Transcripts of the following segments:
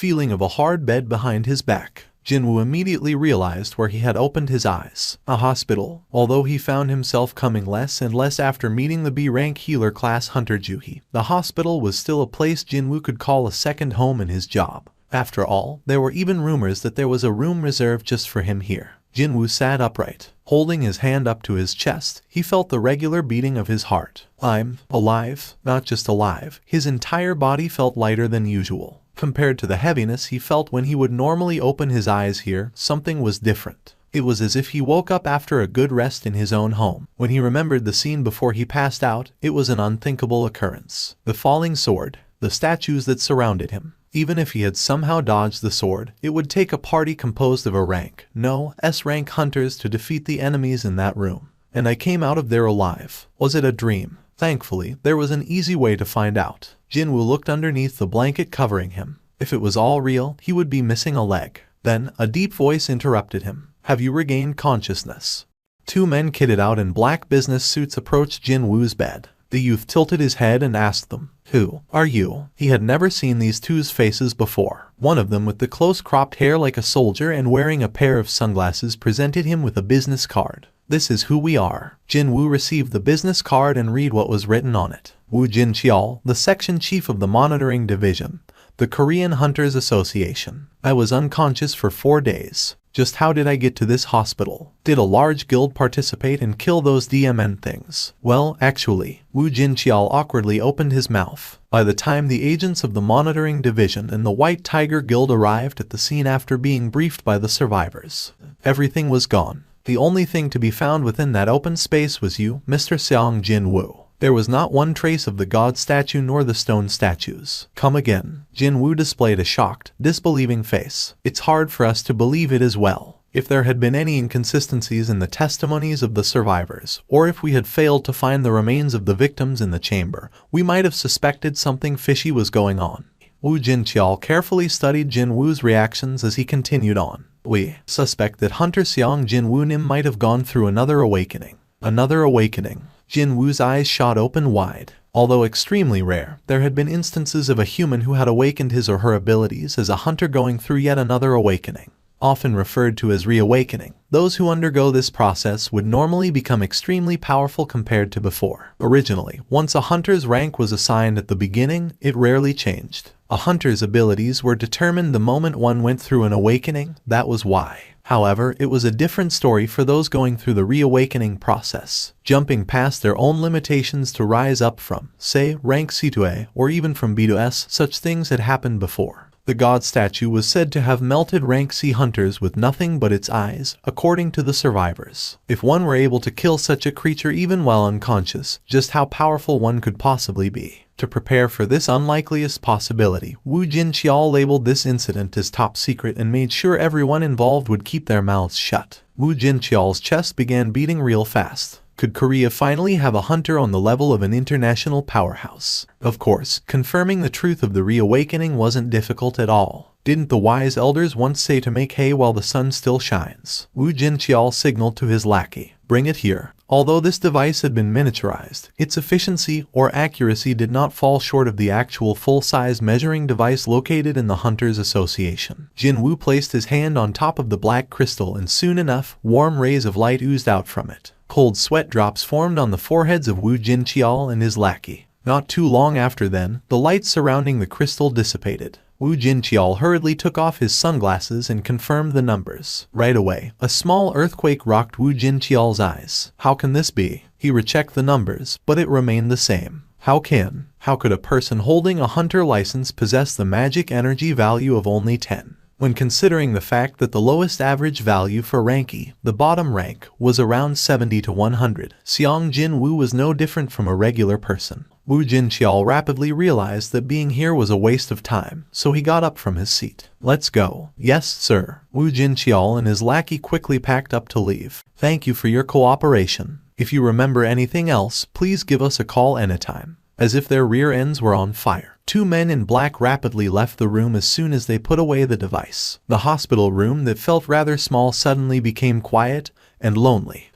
feeling of a hard bed behind his back. Jin-Woo immediately realized where he had opened his eyes. A hospital. Although he found himself coming less and less after meeting the B-rank healer class hunter Juhi, the hospital was still a place Jin-Woo could call a second home in his job. After all, there were even rumors that there was a room reserved just for him here. Jin-Woo sat upright. Holding his hand up to his chest, he felt the regular beating of his heart. I'm alive, not just alive. His entire body felt lighter than usual. Compared to the heaviness he felt when he would normally open his eyes here, something was different. It was as if he woke up after a good rest in his own home. When he remembered the scene before he passed out, it was an unthinkable occurrence. The falling sword, the statues that surrounded him. Even if he had somehow dodged the sword, it would take a party composed of S-rank hunters to defeat the enemies in that room. And I came out of there alive. Was it a dream? Thankfully, there was an easy way to find out. Jin-Woo looked underneath the blanket covering him. If it was all real, he would be missing a leg. Then, a deep voice interrupted him. Have you regained consciousness? Two men kitted out in black business suits approached Jin-Woo's bed. The youth tilted his head and asked them, "Who are you?" He had never seen these two's faces before. One of them with the close-cropped hair like a soldier and wearing a pair of sunglasses presented him with a business card. "This is who we are." Jin-Woo received the business card and read what was written on it. Woo Jin-cheol, the section chief of the monitoring division, the Korean Hunters Association. I was unconscious for 4 days. Just how did I get to this hospital? Did a large guild participate and kill those DMN things? Well, actually, Woo Jin-cheol awkwardly opened his mouth. By the time the agents of the monitoring division and the White Tiger Guild arrived at the scene after being briefed by the survivors, everything was gone. The only thing to be found within that open space was you, Mr. Seong Jin-Woo. There was not one trace of the god statue nor the stone statues. Come again. Jin-Woo displayed a shocked, disbelieving face. It's hard for us to believe it as well. If there had been any inconsistencies in the testimonies of the survivors, or if we had failed to find the remains of the victims in the chamber, we might have suspected something fishy was going on. Woo Jin-cheol carefully studied Jin-Woo's reactions as he continued on. We suspect that Hunter Seong Jin-Woo Nim might have gone through another awakening. Another awakening. Jin-Woo's eyes shot open wide. Although extremely rare, there had been instances of a human who had awakened his or her abilities as a hunter going through yet another awakening. Often referred to as reawakening, those who undergo this process would normally become extremely powerful compared to before. Originally, once a hunter's rank was assigned at the beginning, it rarely changed. A hunter's abilities were determined the moment one went through an awakening, that was why. However, it was a different story for those going through the reawakening process, jumping past their own limitations to rise up from, say, rank C to A, or even from B to S. Such things had happened before. The god statue was said to have melted rank C hunters with nothing but its eyes, according to the survivors. If one were able to kill such a creature even while unconscious, just how powerful one could possibly be. To prepare for this unlikeliest possibility, Woo Jin-cheol labeled this incident as top secret and made sure everyone involved would keep their mouths shut. Woo Jin-cheol's chest began beating real fast. Could Korea finally have a hunter on the level of an international powerhouse? Of course, confirming the truth of the reawakening wasn't difficult at all. Didn't the wise elders once say to make hay while the sun still shines? Woo Jin-cheol signaled to his lackey, "Bring it here." Although this device had been miniaturized, its efficiency or accuracy did not fall short of the actual full-size measuring device located in the Hunters Association. Jin-Woo placed his hand on top of the black crystal and soon enough, warm rays of light oozed out from it. Cold sweat drops formed on the foreheads of Woo Jin-cheol and his lackey. Not too long after then, the light surrounding the crystal dissipated. Woo Jin-cheol hurriedly took off his sunglasses and confirmed the numbers. Right away, a small earthquake rocked Woo Jin-cheol's eyes. How can this be? He rechecked the numbers, but it remained the same. How could a person holding a hunter license possess the magic energy value of only 10? When considering the fact that the lowest average value for rank E, the bottom rank, was around 70 to 100, Seong Jin-Woo was no different from a regular person. Woo Jin-cheol rapidly realized that being here was a waste of time, so he got up from his seat. "Let's go." "Yes, sir." Woo Jin-cheol and his lackey quickly packed up to leave. "Thank you for your cooperation. If you remember anything else, please give us a call anytime." As if their rear ends were on fire, two men in black rapidly left the room as soon as they put away the device. The hospital room that felt rather small suddenly became quiet and lonely.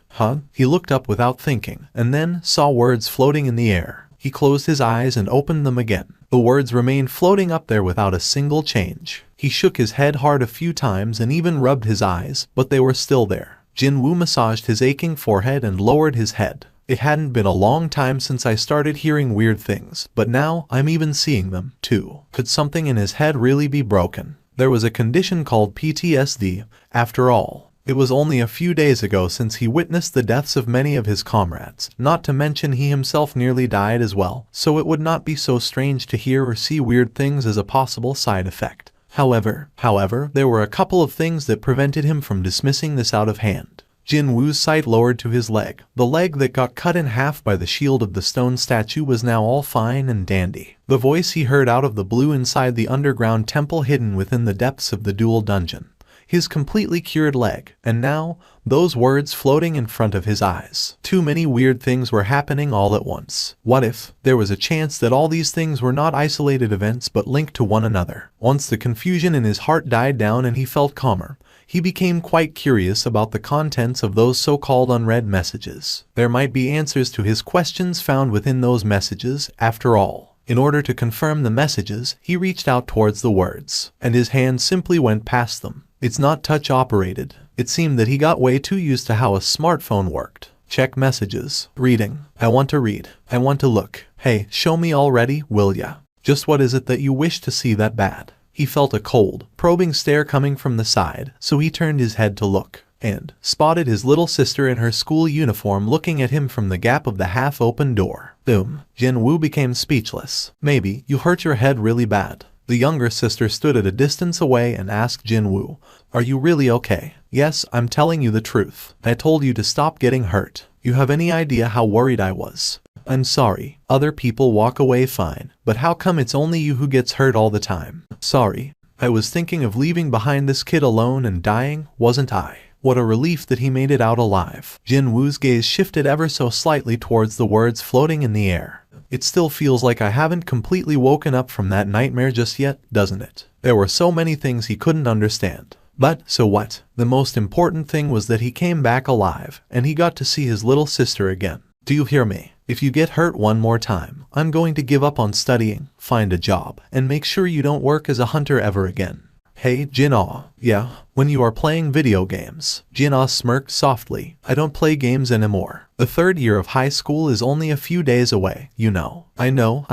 He looked up without thinking, and then saw words floating in the air. He closed his eyes and opened them again. The words remained floating up there without a single change. He shook his head hard a few times and even rubbed his eyes, but they were still there. Jin-Woo massaged his aching forehead and lowered his head. It hadn't been a long time since I started hearing weird things, but now I'm even seeing them, too. Could something in his head really be broken? There was a condition called PTSD, after all. It was only a few days ago since he witnessed the deaths of many of his comrades, not to mention he himself nearly died as well, so it would not be so strange to hear or see weird things as a possible side effect. However, there were a couple of things that prevented him from dismissing this out of hand. Jin-Woo's sight lowered to his leg. The leg that got cut in half by the shield of the stone statue was now all fine and dandy. The voice he heard out of the blue inside the underground temple hidden within the depths of the dual dungeon. His completely cured leg, and now, those words floating in front of his eyes. Too many weird things were happening all at once. What if there was a chance that all these things were not isolated events but linked to one another? Once the confusion in his heart died down and he felt calmer, he became quite curious about the contents of those so-called unread messages. There might be answers to his questions found within those messages, after all. In order to confirm the messages, he reached out towards the words, and his hand simply went past them. It's not touch-operated. It seemed that he got way too used to how a smartphone worked. Check messages. Reading. I want to read. I want to look. Hey, show me already, will ya? Just what is it that you wish to see that bad? He felt a cold, probing stare coming from the side, so he turned his head to look, and spotted his little sister in her school uniform looking at him from the gap of the half-open door. Boom. Jin-Woo became speechless. Maybe you hurt your head really bad. The younger sister stood at a distance away and asked Jin-Woo, "Are you really okay?" "Yes, I'm telling you the truth. I told you to stop getting hurt. You have any idea how worried I was?" "I'm sorry. Other people walk away fine, but how come it's only you who gets hurt all the time?" "Sorry. I was thinking of leaving behind this kid alone and dying, wasn't I?" What a relief that he made it out alive. Jin-Woo's gaze shifted ever so slightly towards the words floating in the air. It still feels like I haven't completely woken up from that nightmare just yet, doesn't it? There were so many things he couldn't understand. But, so what? The most important thing was that he came back alive, and he got to see his little sister again. Do you hear me? If you get hurt one more time, I'm going to give up on studying, find a job, and make sure you don't work as a hunter ever again. Hey, Jin-Ah. Yeah, when you are playing video games. Jin-Ah smirked softly. I don't play games anymore. The third year of high school is only a few days away, you know. I know.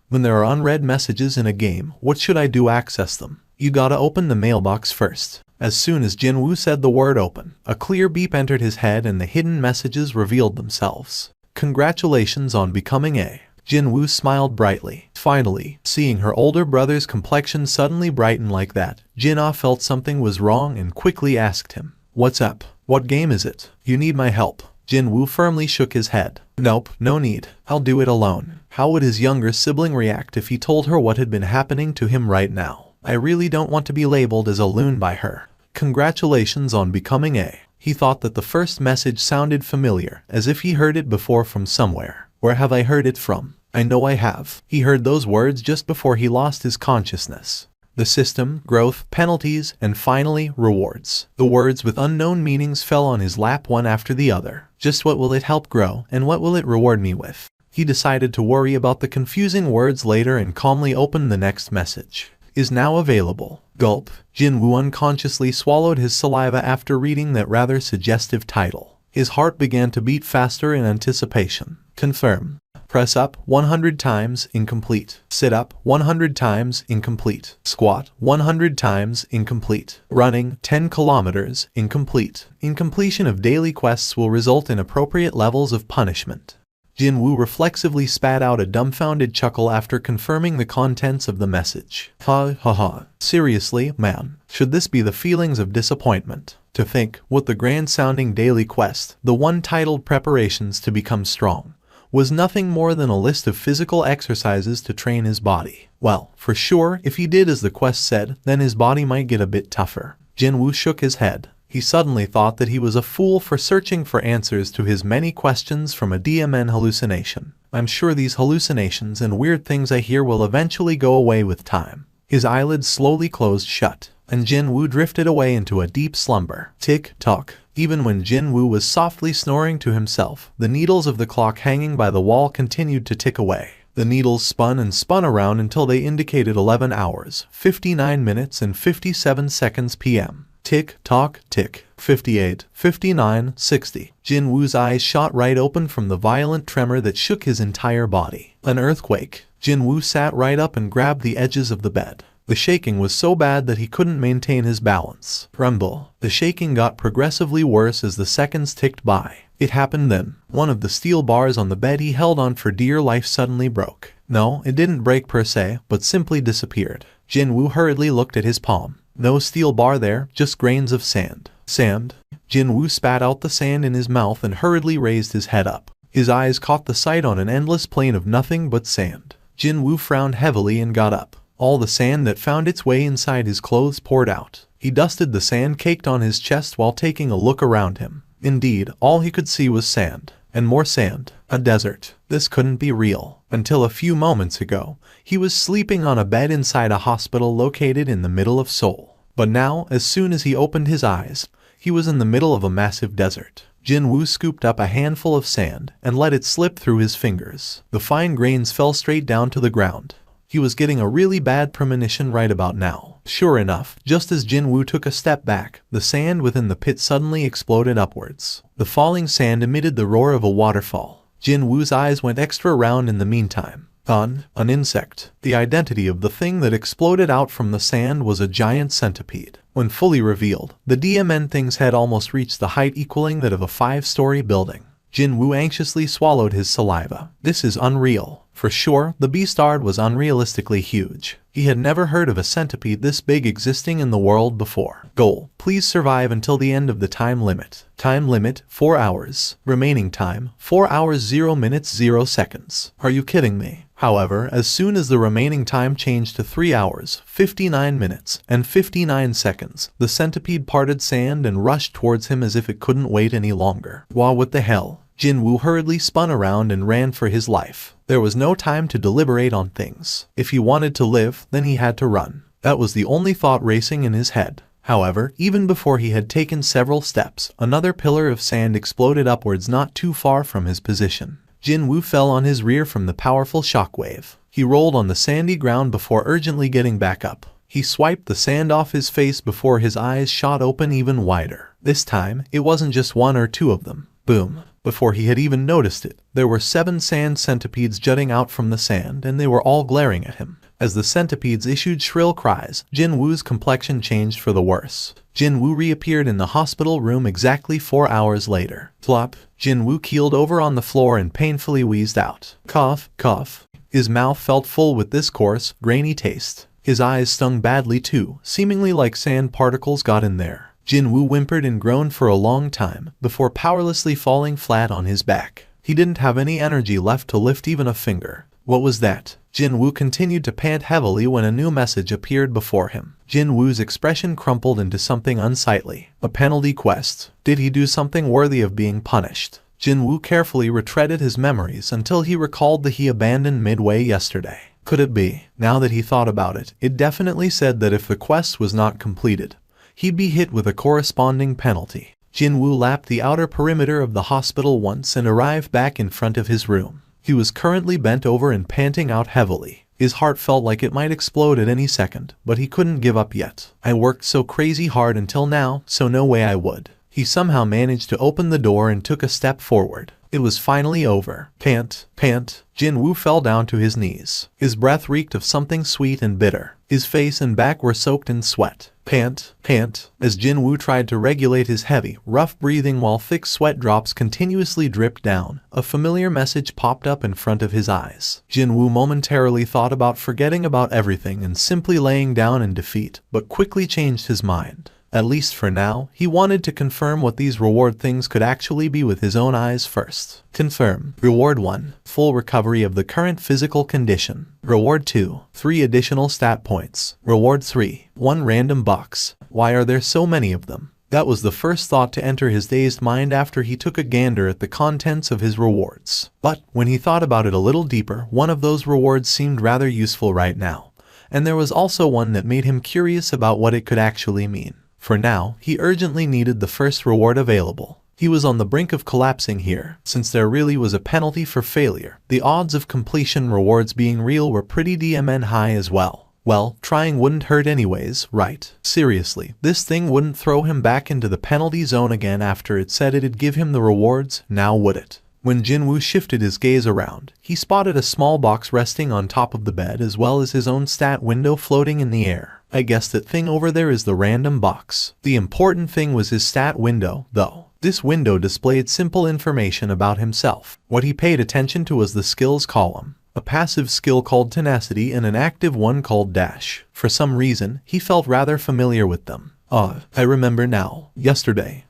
When there are unread messages in a game, what should I do to access them? You gotta open the mailbox first. As soon as Jin-Woo said the word open, a clear beep entered his head and the hidden messages revealed themselves. Congratulations on becoming a... Jin-Woo smiled brightly. Finally, seeing her older brother's complexion suddenly brighten like that, Jin-Ah felt something was wrong and quickly asked him, "What's up? What game is it? You need my help." Jin-Woo firmly shook his head. "Nope, no need. I'll do it alone." How would his younger sibling react if he told her what had been happening to him right now? I really don't want to be labeled as a loon by her. Congratulations on becoming a... He thought that the first message sounded familiar, as if he heard it before from somewhere. Where have I heard it from? I know I have. He heard those words just before he lost his consciousness. The system, growth, penalties, and finally, rewards. The words with unknown meanings fell on his lap one after the other. Just what will it help grow, and what will it reward me with? He decided to worry about the confusing words later and calmly opened the next message. Is now available. Gulp. Jin-Woo unconsciously swallowed his saliva after reading that rather suggestive title. His heart began to beat faster in anticipation. Confirm. Press up 100 times, incomplete. Sit up 100 times, incomplete. Squat 100 times, incomplete. Running 10 kilometers, incomplete. Incompletion of daily quests will result in appropriate levels of punishment. Jin-Woo reflexively spat out a dumbfounded chuckle after confirming the contents of the message. Ha. Seriously, man, should this be the feelings of disappointment? To think, what the grand-sounding daily quest, the one titled Preparations to Become Strong, was nothing more than a list of physical exercises to train his body. Well, for sure, if he did as the quest said, then his body might get a bit tougher. Jin-Woo shook his head. He suddenly thought that he was a fool for searching for answers to his many questions from a DMN hallucination. I'm sure these hallucinations and weird things I hear will eventually go away with time. His eyelids slowly closed shut, and Jin-Woo drifted away into a deep slumber. Tick-tock. Even when Jin-Woo was softly snoring to himself, the needles of the clock hanging by the wall continued to tick away. The needles spun and spun around until they indicated 11 hours, 59 minutes and 57 seconds p.m. Tick, tock, tick. 58, 59, 60. Jin-Woo's eyes shot right open from the violent tremor that shook his entire body. An earthquake. Jin-Woo sat right up and grabbed the edges of the bed. The shaking was so bad that he couldn't maintain his balance. Rumble. The shaking got progressively worse as the seconds ticked by. It happened then. One of the steel bars on the bed he held on for dear life suddenly broke. No, it didn't break per se, but simply disappeared. Jin-Woo hurriedly looked at his palm. No steel bar there, just grains of sand. Sand? Jin-Woo spat out the sand in his mouth and hurriedly raised his head up. His eyes caught the sight on an endless plain of nothing but sand. Jin-Woo frowned heavily and got up. All the sand that found its way inside his clothes poured out. He dusted the sand caked on his chest while taking a look around him. Indeed, all he could see was sand. And more sand. A desert. This couldn't be real. Until a few moments ago, he was sleeping on a bed inside a hospital located in the middle of Seoul. But now, as soon as he opened his eyes, he was in the middle of a massive desert. Jin-Woo scooped up a handful of sand and let it slip through his fingers. The fine grains fell straight down to the ground. He was getting a really bad premonition right about now. Sure enough, just as Jin-Woo took a step back, the sand within the pit suddenly exploded upwards. The falling sand emitted the roar of a waterfall. Jin-Woo's eyes went extra round in the meantime. An insect. The identity of the thing that exploded out from the sand was a giant centipede. When fully revealed, the DMN thing's head almost reached the height equaling that of a 5-story building. Jin-Woo anxiously swallowed his saliva. This is unreal. For sure, the beastard was unrealistically huge. He had never heard of a centipede this big existing in the world before. Goal: please survive until the end of the time limit. Time limit: 4 hours. Remaining time: 4 hours 0 minutes 0 seconds. Are you kidding me? However, as soon as the remaining time changed to 3 hours, 59 minutes, and 59 seconds, the centipede parted sand and rushed towards him as if it couldn't wait any longer. Wow, what the hell? Jin-Woo hurriedly spun around and ran for his life. There was no time to deliberate on things. If he wanted to live, then he had to run. That was the only thought racing in his head. However, even before he had taken several steps, another pillar of sand exploded upwards not too far from his position. Jin-Woo fell on his rear from the powerful shockwave. He rolled on the sandy ground before urgently getting back up. He swiped the sand off his face before his eyes shot open even wider. This time, it wasn't just one or two of them. Boom. Before he had even noticed it, there were 7 sand centipedes jutting out from the sand, and they were all glaring at him. As the centipedes issued shrill cries, Jin-Woo's complexion changed for the worse. Jin-Woo reappeared in the hospital room exactly 4 hours later. Plop. Jin-Woo keeled over on the floor and painfully wheezed out. Cough, cough. His mouth felt full with this coarse, grainy taste. His eyes stung badly too, seemingly like sand particles got in there. Jin-Woo whimpered and groaned for a long time, before powerlessly falling flat on his back. He didn't have any energy left to lift even a finger. What was that? Jin-Woo continued to pant heavily when a new message appeared before him. Jin-Woo's expression crumpled into something unsightly. A penalty quest. Did he do something worthy of being punished? Jin-Woo carefully retreaded his memories until he recalled that he abandoned midway yesterday. Could it be? Now that he thought about it, it definitely said that if the quest was not completed, he'd be hit with a corresponding penalty. Jin-Woo lapped the outer perimeter of the hospital once and arrived back in front of his room. He was currently bent over and panting out heavily. His heart felt like it might explode at any second, but he couldn't give up yet. I worked so crazy hard until now, so no way I would. He somehow managed to open the door and took a step forward. It was finally over. Pant, pant. Jin-Woo fell down to his knees. His breath reeked of something sweet and bitter. His face and back were soaked in sweat. Pant, pant. As Jin-Woo tried to regulate his heavy, rough breathing while thick sweat drops continuously dripped down, a familiar message popped up in front of his eyes. Jin-Woo momentarily thought about forgetting about everything and simply laying down in defeat, but quickly changed his mind. At least for now, he wanted to confirm what these reward things could actually be with his own eyes first. Confirm. Reward 1. Full recovery of the current physical condition. Reward 2. 3 additional stat points. Reward 3. 1 random box. Why are there so many of them? That was the first thought to enter his dazed mind after he took a gander at the contents of his rewards. But, when he thought about it a little deeper, one of those rewards seemed rather useful right now. And there was also one that made him curious about what it could actually mean. For now, he urgently needed the first reward available. He was on the brink of collapsing here, since there really was a penalty for failure. The odds of completion rewards being real were pretty damn high as well. Well, trying wouldn't hurt anyways, right? Seriously, this thing wouldn't throw him back into the penalty zone again after it said it'd give him the rewards, now would it? When Jin-Woo shifted his gaze around, he spotted a small box resting on top of the bed as well as his own stat window floating in the air. I guess that thing over there is the random box. The important thing was his stat window, though. This window displayed simple information about himself. What he paid attention to was the skills column. A passive skill called tenacity and an active one called dash. For some reason, he felt rather familiar with them. I remember now. Yesterday,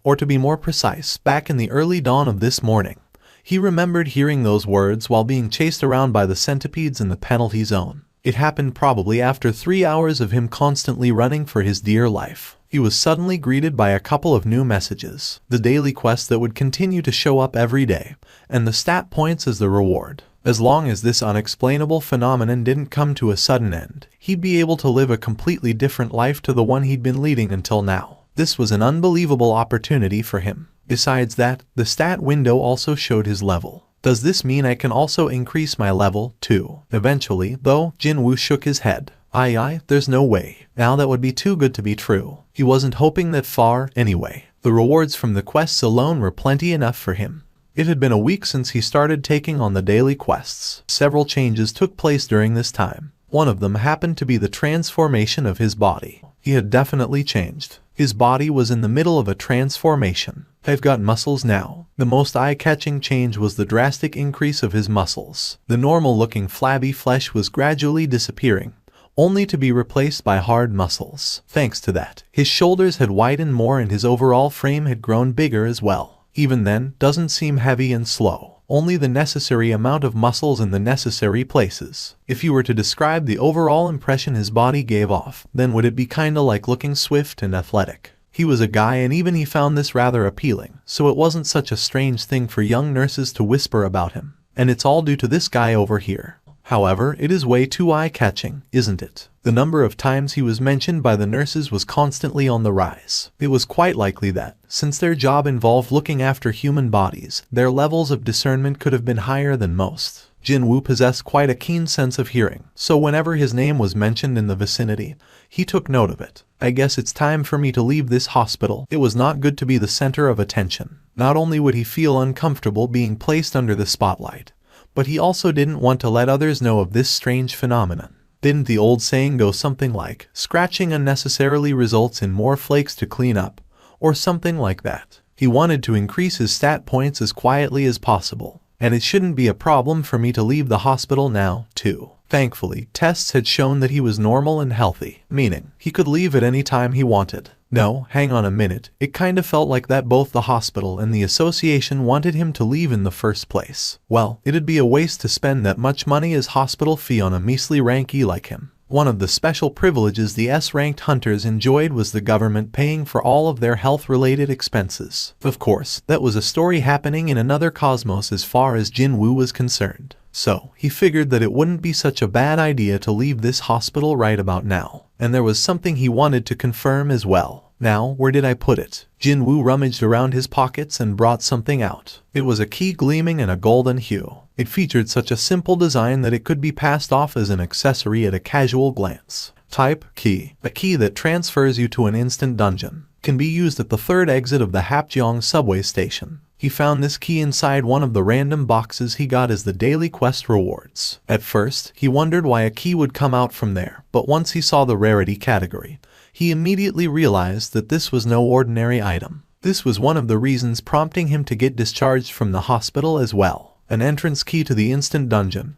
or to be more precise, back in the early dawn of this morning. He remembered hearing those words while being chased around by the centipedes in the penalty zone. It happened probably after 3 hours of him constantly running for his dear life. He was suddenly greeted by a couple of new messages. The daily quest that would continue to show up every day, and the stat points as the reward. As long as this unexplainable phenomenon didn't come to a sudden end, he'd be able to live a completely different life to the one he'd been leading until now. This was an unbelievable opportunity for him. Besides that, the stat window also showed his level. Does this mean I can also increase my level, too? Eventually, though, Jin-Woo shook his head. There's no way. Now that would be too good to be true. He wasn't hoping that far, anyway. The rewards from the quests alone were plenty enough for him. It had been a week since he started taking on the daily quests. Several changes took place during this time. One of them happened to be the transformation of his body. He had definitely changed. His body was in the middle of a transformation. I've got muscles now. The most eye-catching change was the drastic increase of his muscles. The normal-looking flabby flesh was gradually disappearing, only to be replaced by hard muscles. Thanks to that, his shoulders had widened more and his overall frame had grown bigger as well. Even then, doesn't seem heavy and slow. Only the necessary amount of muscles in the necessary places. If you were to describe the overall impression his body gave off, then would it be kinda like looking swift and athletic? He was a guy and even he found this rather appealing, so it wasn't such a strange thing for young nurses to whisper about him. And it's all due to this guy over here. However, it is way too eye-catching, isn't it? The number of times he was mentioned by the nurses was constantly on the rise. It was quite likely that, since their job involved looking after human bodies, their levels of discernment could have been higher than most. Jin-Woo possessed quite a keen sense of hearing, so whenever his name was mentioned in the vicinity, he took note of it. I guess it's time for me to leave this hospital. It was not good to be the center of attention. Not only would he feel uncomfortable being placed under the spotlight, but he also didn't want to let others know of this strange phenomenon. Didn't the old saying go something like, scratching unnecessarily results in more flakes to clean up, or something like that? He wanted to increase his stat points as quietly as possible, and it shouldn't be a problem for me to leave the hospital now, too. Thankfully, tests had shown that he was normal and healthy, meaning he could leave at any time he wanted. No, hang on a minute, it kinda felt like that both the hospital and the association wanted him to leave in the first place. Well, it'd be a waste to spend that much money as hospital fee on a measly rank E like him. One of the special privileges the S-ranked hunters enjoyed was the government paying for all of their health-related expenses. Of course, that was a story happening in another cosmos as far as Jin-Woo was concerned. So, he figured that it wouldn't be such a bad idea to leave this hospital right about now. And there was something he wanted to confirm as well. Now, where did I put it? Jin-Woo rummaged around his pockets and brought something out. It was a key gleaming in a golden hue. It featured such a simple design that it could be passed off as an accessory at a casual glance. Type, key. A key that transfers you to an instant dungeon. Can be used at the third exit of the Hapjeong subway station. He found this key inside one of the random boxes he got as the daily quest rewards. At first, he wondered why a key would come out from there, but once he saw the rarity category, he immediately realized that this was no ordinary item. This was one of the reasons prompting him to get discharged from the hospital as well. An entrance key to the instant dungeon.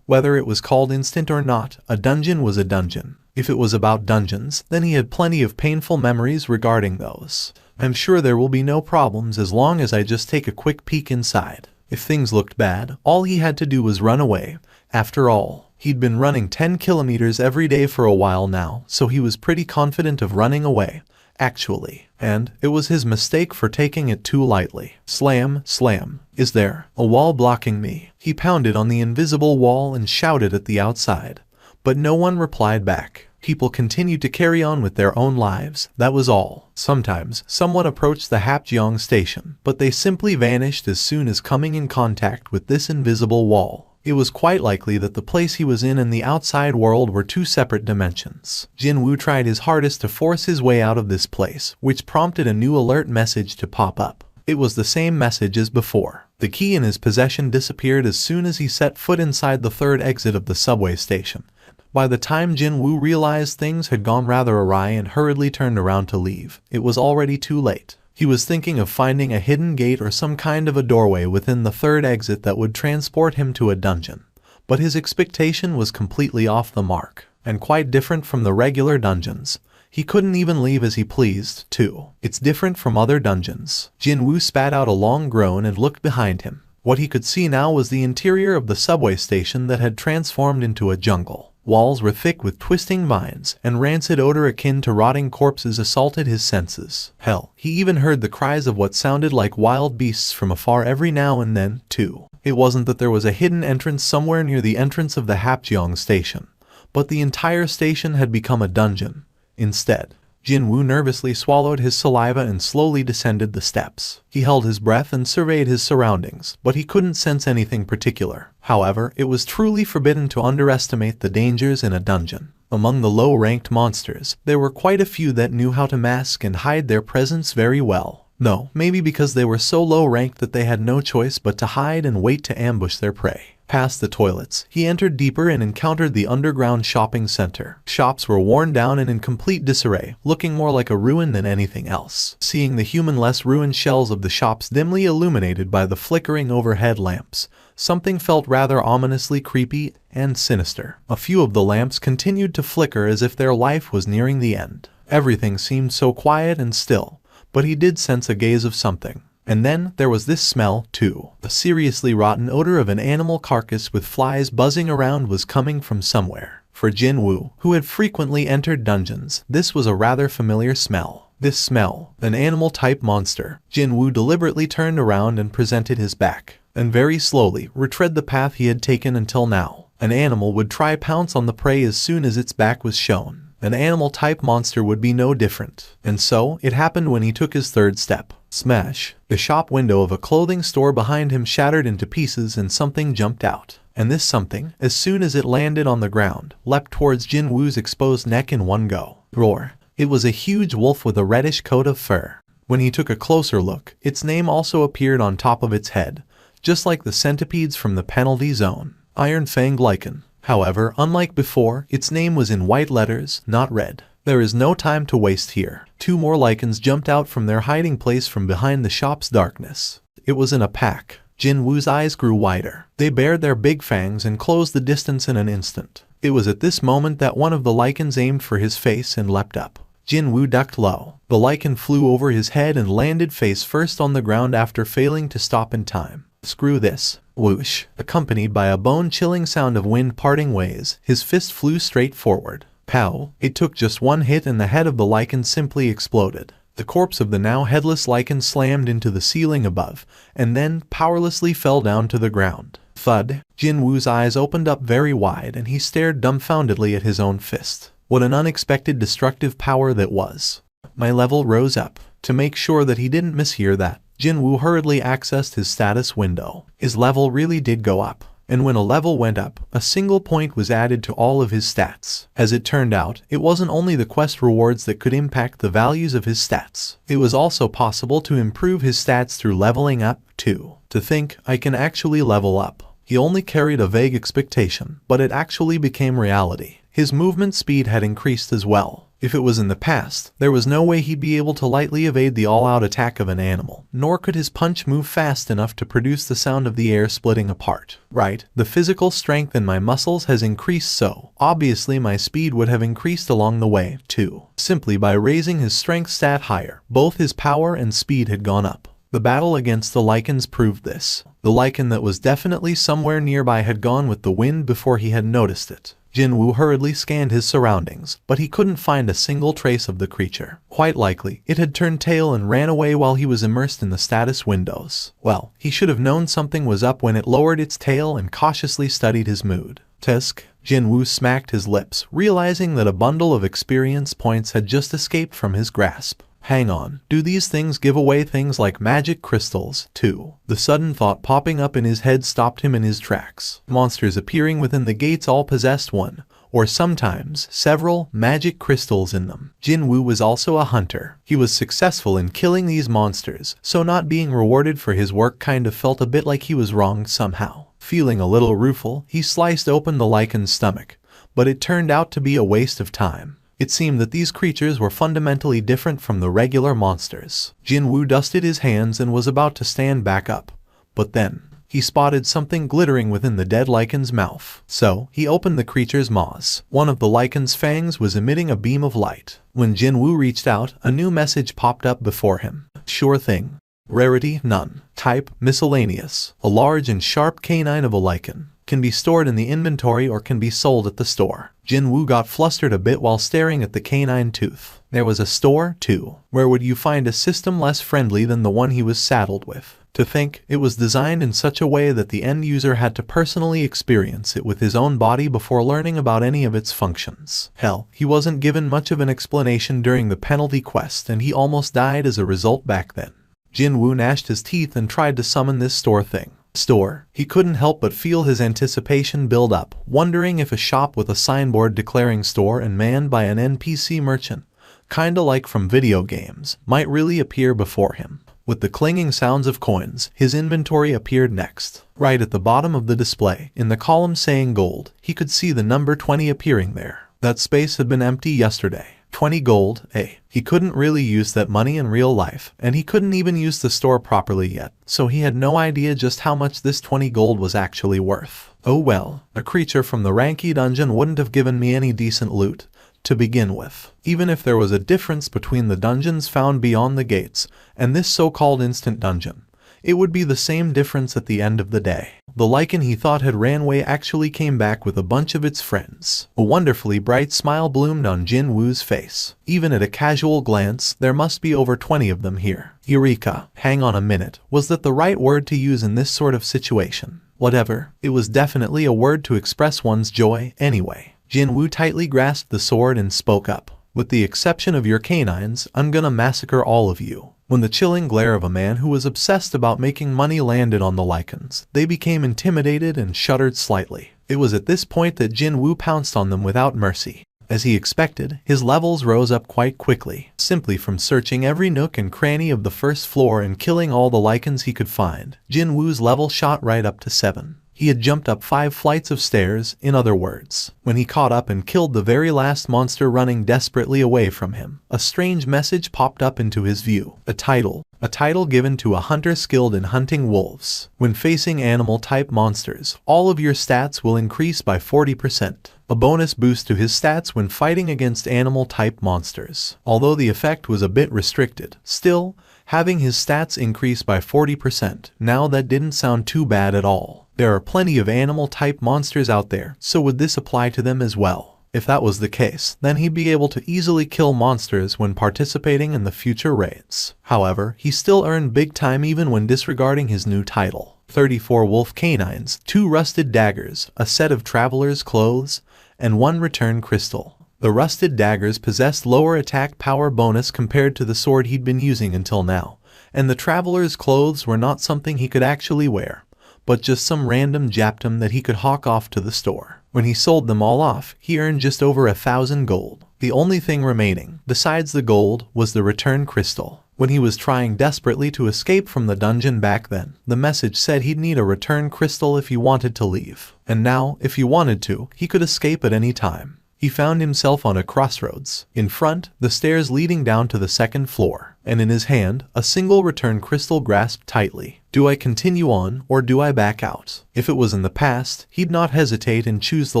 Whether it was called instant or not, a dungeon was a dungeon. If it was about dungeons, then he had plenty of painful memories regarding those. I'm sure there will be no problems as long as I just take a quick peek inside. If things looked bad, all he had to do was run away. After all, he'd been running 10 kilometers every day for a while now, so he was pretty confident of running away, actually. And it was his mistake for taking it too lightly. Slam, slam. Is there a wall blocking me? He pounded on the invisible wall and shouted at the outside. But no one replied back. People continued to carry on with their own lives, that was all. Sometimes, someone approached the Hapjeong station, but they simply vanished as soon as coming in contact with this invisible wall. It was quite likely that the place he was in and the outside world were two separate dimensions. Jin-Woo tried his hardest to force his way out of this place, which prompted a new alert message to pop up. It was the same message as before. The key in his possession disappeared as soon as he set foot inside the third exit of the subway station. By the time Jin-Woo realized things had gone rather awry and hurriedly turned around to leave, it was already too late. He was thinking of finding a hidden gate or some kind of a doorway within the third exit that would transport him to a dungeon. But his expectation was completely off the mark, and quite different from the regular dungeons. He couldn't even leave as he pleased, too. It's different from other dungeons. Jin-Woo spat out a long groan and looked behind him. What he could see now was the interior of the subway station that had transformed into a jungle. Walls were thick with twisting vines, and rancid odor akin to rotting corpses assaulted his senses. Hell, he even heard the cries of what sounded like wild beasts from afar every now and then, too. It wasn't that there was a hidden entrance somewhere near the entrance of the Hapjeong station, but the entire station had become a dungeon. Instead, Jin-Woo nervously swallowed his saliva and slowly descended the steps. He held his breath and surveyed his surroundings, but he couldn't sense anything particular. However, it was truly forbidden to underestimate the dangers in a dungeon. Among the low-ranked monsters, there were quite a few that knew how to mask and hide their presence very well. No, maybe because they were so low-ranked that they had no choice but to hide and wait to ambush their prey. Past the toilets, he entered deeper and encountered the underground shopping center. Shops were worn down and in complete disarray, looking more like a ruin than anything else. Seeing the human-less ruined shells of the shops dimly illuminated by the flickering overhead lamps, something felt rather ominously creepy and sinister. A few of the lamps continued to flicker as if their life was nearing the end. Everything seemed so quiet and still, but he did sense a gaze of something. And then there was this smell, too. The seriously rotten odor of an animal carcass with flies buzzing around was coming from somewhere. For Jin-Woo, who had frequently entered dungeons, this was a rather familiar smell. This smell, an animal-type monster. Jin-Woo deliberately turned around and presented his back, and very slowly retread the path he had taken until now. An animal would try pounce on the prey as soon as its back was shown. An animal-type monster would be no different. And so, it happened when he took his third step. Smash! The shop window of a clothing store behind him shattered into pieces and something jumped out. And this something, as soon as it landed on the ground, leapt towards Jin-Woo's exposed neck in one go. Roar! It was a huge wolf with a reddish coat of fur. When he took a closer look, its name also appeared on top of its head, just like the centipedes from the penalty zone. Iron Fang Lichen. However, unlike before, its name was in white letters, not red. There is no time to waste here. Two more lichens jumped out from their hiding place from behind the shop's darkness. It was in a pack. Jin-Woo's eyes grew wider. They bared their big fangs and closed the distance in an instant. It was at this moment that one of the lichens aimed for his face and leapt up. Jin-Woo ducked low. The lichen flew over his head and landed face first on the ground after failing to stop in time. Screw this. Whoosh. Accompanied by a bone-chilling sound of wind parting ways, his fist flew straight forward. Pow! It took just one hit and the head of the lichen simply exploded. The corpse of the now headless lichen slammed into the ceiling above, and then powerlessly fell down to the ground. Thud! Jin-Woo's eyes opened up very wide and he stared dumbfoundedly at his own fist. What an unexpected destructive power that was. My level rose up. To make sure that he didn't mishear that, Jin-Woo hurriedly accessed his status window. His level really did go up. And when a level went up, a single point was added to all of his stats. As it turned out, it wasn't only the quest rewards that could impact the values of his stats. It was also possible to improve his stats through leveling up, too. To think, I can actually level up. He only carried a vague expectation, but it actually became reality. His movement speed had increased as well. If it was in the past, there was no way he'd be able to lightly evade the all-out attack of an animal, nor could his punch move fast enough to produce the sound of the air splitting apart. Right, the physical strength in my muscles has increased, so obviously my speed would have increased along the way, too. Simply by raising his strength stat higher, both his power and speed had gone up. The battle against the lichens proved this. The lichen that was definitely somewhere nearby had gone with the wind before he had noticed it. Jin-Woo hurriedly scanned his surroundings, but he couldn't find a single trace of the creature. Quite likely, it had turned tail and ran away while he was immersed in the status windows. Well, he should have known something was up when it lowered its tail and cautiously studied his mood. Tisk. Jin-Woo smacked his lips, realizing that a bundle of experience points had just escaped from his grasp. Hang on, do these things give away things like magic crystals, too? The sudden thought popping up in his head stopped him in his tracks. Monsters appearing within the gates all possessed one, or sometimes several, magic crystals in them. Jin-Woo was also a hunter. He was successful in killing these monsters, so not being rewarded for his work kind of felt a bit like he was wronged somehow. Feeling a little rueful, he sliced open the lycan's stomach, but it turned out to be a waste of time. It seemed that these creatures were fundamentally different from the regular monsters. Jin-Woo dusted his hands and was about to stand back up, but then he spotted something glittering within the dead lycan's mouth. So he opened the creature's maws. One of the lycan's fangs was emitting a beam of light. When Jin-Woo reached out, a new message popped up before him. Sure thing. Rarity, none. Type, miscellaneous. A large and sharp canine of a lycan. Can be stored in the inventory or can be sold at the store. Jin-Woo got flustered a bit while staring at the canine tooth. There was a store, too. Where would you find a system less friendly than the one he was saddled with? To think, it was designed in such a way that the end user had to personally experience it with his own body before learning about any of its functions. Hell, he wasn't given much of an explanation during the penalty quest and he almost died as a result back then. Jin-Woo gnashed his teeth and tried to summon this store thing. Store. He couldn't help but feel his anticipation build up, wondering if a shop with a signboard declaring store and manned by an NPC merchant, kinda like from video games, might really appear before him. With the clanging sounds of coins, his inventory appeared next. Right at the bottom of the display, in the column saying gold, he could see the number 20 appearing there. That space had been empty yesterday. 20 gold, eh? He couldn't really use that money in real life, and he couldn't even use the store properly yet, so he had no idea just how much this 20 gold was actually worth. Oh well, a creature from the Ranky dungeon wouldn't have given me any decent loot to begin with. Even if there was a difference between the dungeons found beyond the gates and this so-called instant dungeon, it would be the same difference at the end of the day. The lycan he thought had ran away actually came back with a bunch of its friends. A wonderfully bright smile bloomed on Jin-Woo's face. Even at a casual glance, there must be over 20 of them here. Eureka! Hang on a minute, was that the right word to use in this sort of situation? Whatever, it was definitely a word to express one's joy anyway. Jin-Woo tightly grasped the sword and spoke up. With the exception of your canines, I'm gonna massacre all of you. When the chilling glare of a man who was obsessed about making money landed on the lycans, they became intimidated and shuddered slightly. It was at this point that Jin-Woo pounced on them without mercy. As he expected, his levels rose up quite quickly, simply from searching every nook and cranny of the first floor and killing all the lycans he could find. Jin-Woo's level shot right up to 7. He had jumped up 5 flights of stairs, in other words. When he caught up and killed the very last monster running desperately away from him, a strange message popped up into his view. A title given to a hunter skilled in hunting wolves. When facing animal-type monsters, all of your stats will increase by 40%. A bonus boost to his stats when fighting against animal-type monsters. Although the effect was a bit restricted, still, having his stats increase by 40%, now that didn't sound too bad at all. There are plenty of animal-type monsters out there, so would this apply to them as well? If that was the case, then he'd be able to easily kill monsters when participating in the future raids. However, he still earned big time even when disregarding his new title. 34 wolf canines, 2 rusted daggers, a set of traveler's clothes, and 1 return crystal. The rusted daggers possessed lower attack power bonus compared to the sword he'd been using until now, and the traveler's clothes were not something he could actually wear, but just some random japtum that he could hawk off to the store. When he sold them all off, he earned just over 1,000 gold. The only thing remaining, besides the gold, was the return crystal. When he was trying desperately to escape from the dungeon back then, the message said he'd need a return crystal if he wanted to leave. And now, if he wanted to, he could escape at any time. He found himself on a crossroads. In front, the stairs leading down to the 2nd floor, and in his hand, a single return crystal grasped tightly. Do I continue on, or do I back out? If it was in the past, he'd not hesitate and choose the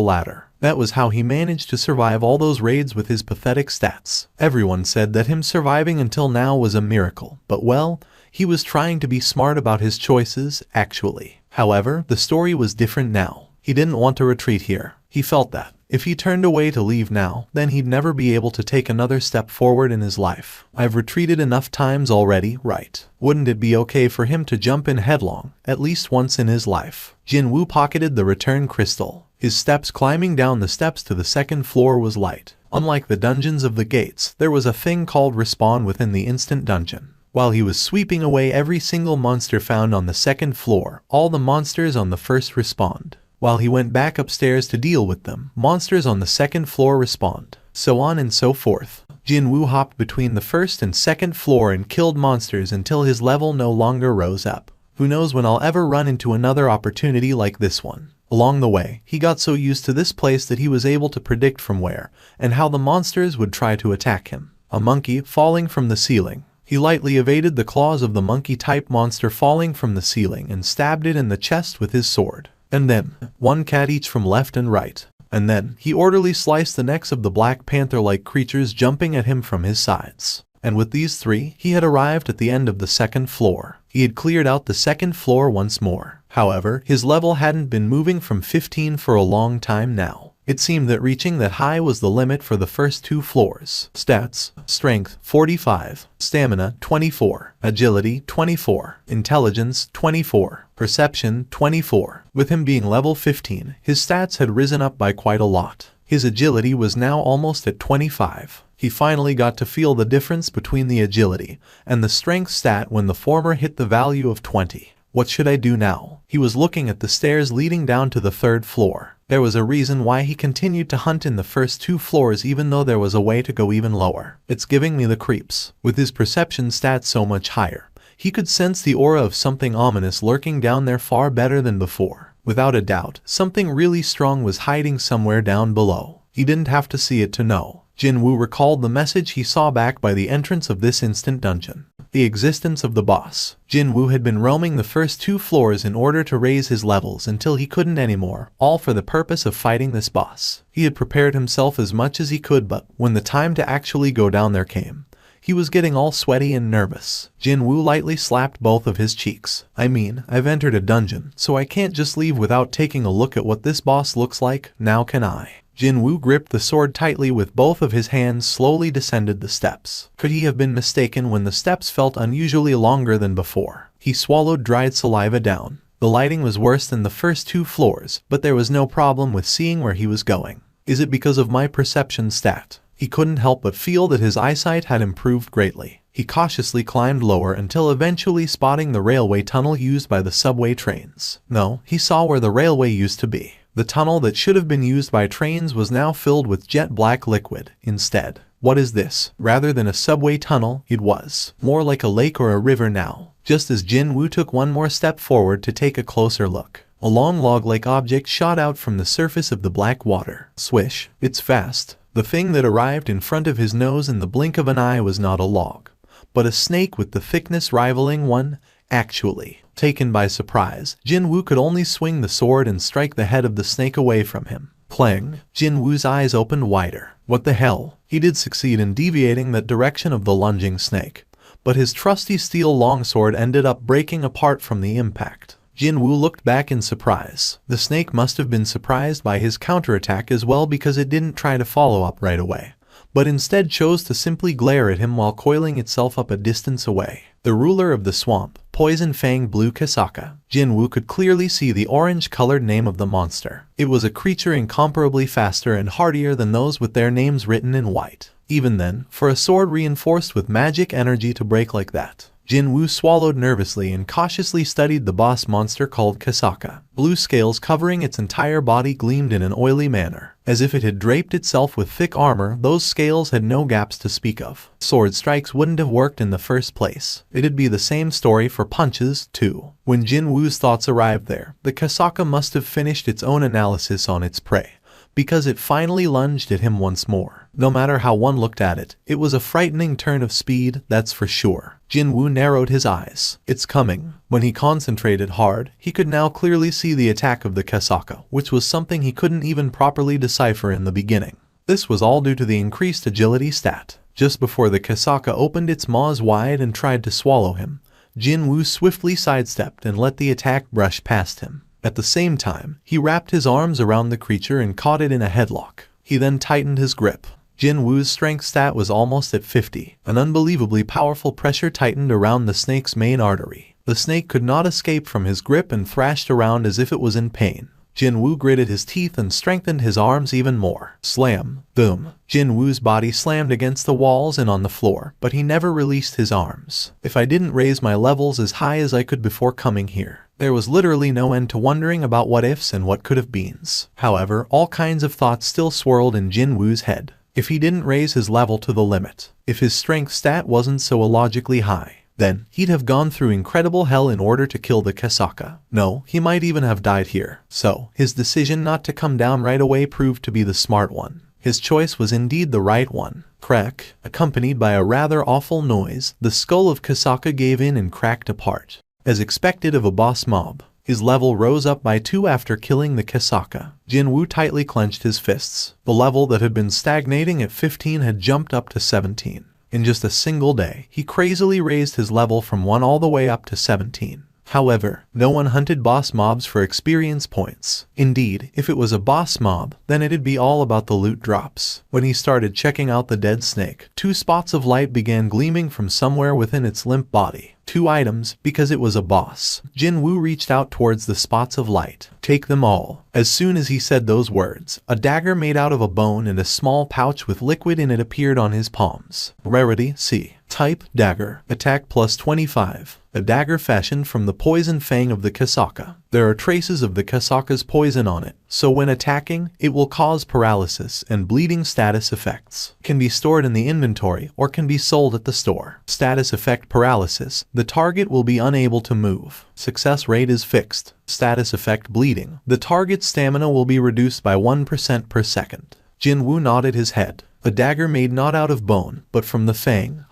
latter. That was how he managed to survive all those raids with his pathetic stats. Everyone said that him surviving until now was a miracle, but well, he was trying to be smart about his choices, actually. However, the story was different now. He didn't want to retreat here. He felt that if he turned away to leave now, then he'd never be able to take another step forward in his life. I've retreated enough times already, right? Wouldn't it be okay for him to jump in headlong, at least once in his life? Jin-Woo pocketed the return crystal. His steps climbing down the steps to the second floor was light. Unlike the dungeons of the gates, there was a thing called respawn within the instant dungeon. While he was sweeping away every single monster found on the second floor, all the monsters on the first respawned. While he went back upstairs to deal with them, monsters on the second floor respawned. So on and so forth. Jin-Woo hopped between the first and second floor and killed monsters until his level no longer rose up. Who knows when I'll ever run into another opportunity like this one. Along the way, he got so used to this place that he was able to predict from where and how the monsters would try to attack him. A monkey falling from the ceiling. He lightly evaded the claws of the monkey-type monster falling from the ceiling and stabbed it in the chest with his sword. And then, one cat each from left and right. And then, he orderly sliced the necks of the Black Panther-like creatures jumping at him from his sides. And with these three, he had arrived at the end of the second floor. He had cleared out the second floor once more. However, his level hadn't been moving from 15 for a long time now. It seemed that reaching that high was the limit for the first 2 floors. Stats: Strength 45, Stamina 24, Agility 24, Intelligence 24, Perception 24. With him being level 15, his stats had risen up by quite a lot. His agility was now almost at 25. He finally got to feel the difference between the agility and the strength stat when the former hit the value of 20. What should I do now? He was looking at the stairs leading down to the 3rd floor. There was a reason why he continued to hunt in the first 2 floors even though there was a way to go even lower. It's giving me the creeps. With his perception stats so much higher, he could sense the aura of something ominous lurking down there far better than before. Without a doubt, something really strong was hiding somewhere down below. He didn't have to see it to know. Jin-Woo recalled the message he saw back by the entrance of this instant dungeon. The existence of the boss. Jin-Woo had been roaming the first 2 floors in order to raise his levels until he couldn't anymore, all for the purpose of fighting this boss. He had prepared himself as much as he could, but when the time to actually go down there came, he was getting all sweaty and nervous. Jin-Woo lightly slapped both of his cheeks. I mean, I've entered a dungeon, so I can't just leave without taking a look at what this boss looks like, now can I? Jin-Woo gripped the sword tightly with both of his hands, slowly descended the steps. Could he have been mistaken when the steps felt unusually longer than before? He swallowed dried saliva down. The lighting was worse than the first 2 floors, but there was no problem with seeing where he was going. Is it because of my perception stat? He couldn't help but feel that his eyesight had improved greatly. He cautiously climbed lower until eventually spotting the railway tunnel used by the subway trains. No, he saw where the railway used to be. The tunnel that should have been used by trains was now filled with jet black liquid. Instead, what is this? Rather than a subway tunnel, it was more like a lake or a river now. Just as Jin-Woo took one more step forward to take a closer look, a long log-like object shot out from the surface of the black water. Swish, it's fast. The thing that arrived in front of his nose in the blink of an eye was not a log, but a snake with the thickness rivaling one. Actually, taken by surprise, Jin-Woo could only swing the sword and strike the head of the snake away from him. Clang! Jin-Woo's eyes opened wider. What the hell? He did succeed in deviating that direction of the lunging snake, but his trusty steel longsword ended up breaking apart from the impact. Jin-Woo looked back in surprise. The snake must have been surprised by his counterattack as well, because it didn't try to follow up right away, but instead chose to simply glare at him while coiling itself up a distance away. The ruler of the swamp, Poison Fang Blue Kasaka. Jin-Woo could clearly see the orange-colored name of the monster. It was a creature incomparably faster and hardier than those with their names written in white. Even then, for a sword reinforced with magic energy to break like that. Jin-Woo swallowed nervously and cautiously studied the boss monster called Kasaka. Blue scales covering its entire body gleamed in an oily manner. As if it had draped itself with thick armor, those scales had no gaps to speak of. Sword strikes wouldn't have worked in the first place. It'd be the same story for punches, too. When Jin-Woo's thoughts arrived there, the Kasaka must have finished its own analysis on its prey, because it finally lunged at him once more. No matter how one looked at it, it was a frightening turn of speed, that's for sure. Jin-Woo narrowed his eyes. It's coming. When he concentrated hard, he could now clearly see the attack of the Kasaka, which was something he couldn't even properly decipher in the beginning. This was all due to the increased agility stat. Just before the Kasaka opened its maws wide and tried to swallow him, Jin-Woo swiftly sidestepped and let the attack brush past him. At the same time, he wrapped his arms around the creature and caught it in a headlock. He then tightened his grip. Jin-Woo's strength stat was almost at 50. An unbelievably powerful pressure tightened around the snake's main artery. The snake could not escape from his grip and thrashed around as if it was in pain. Jin-Woo gritted his teeth and strengthened his arms even more. Slam. Boom. Jin-Woo's body slammed against the walls and on the floor, but he never released his arms. If I didn't raise my levels as high as I could before coming here, there was literally no end to wondering about what ifs and what could have beens. However, all kinds of thoughts still swirled in Jin-Woo's head. If he didn't raise his level to the limit, if his strength stat wasn't so illogically high, then he'd have gone through incredible hell in order to kill the Saga. No, he might even have died here. So, his decision not to come down right away proved to be the smart one. His choice was indeed the right one. Crack. Accompanied by a rather awful noise, the skull of Saga gave in and cracked apart. As expected of a boss mob, his level rose up by 2 after killing the Saga. Jin-Woo tightly clenched his fists. The level that had been stagnating at 15 had jumped up to 17. In just a single day, he crazily raised his level from 1 all the way up to 17. However, no one hunted boss mobs for experience points. Indeed, if it was a boss mob, then it'd be all about the loot drops. When he started checking out the dead snake, 2 spots of light began gleaming from somewhere within its limp body. 2 items, because it was a boss. Jin-Woo reached out towards the spots of light. Take them all. As soon as he said those words, a dagger made out of a bone and a small pouch with liquid in it appeared on his palms. Rarity, C. Type, dagger. Attack plus 25. A dagger fashioned from the poison fang of the Saga. There are traces of the Saga's poison on it, so when attacking, it will cause paralysis and bleeding status effects. Can be stored in the inventory or can be sold at the store. Status effect paralysis. The target will be unable to move. Success rate is fixed. Status effect bleeding. The target's stamina will be reduced by 1% per second. Jin-Woo nodded his head. A dagger made not out of bone, but from the fang.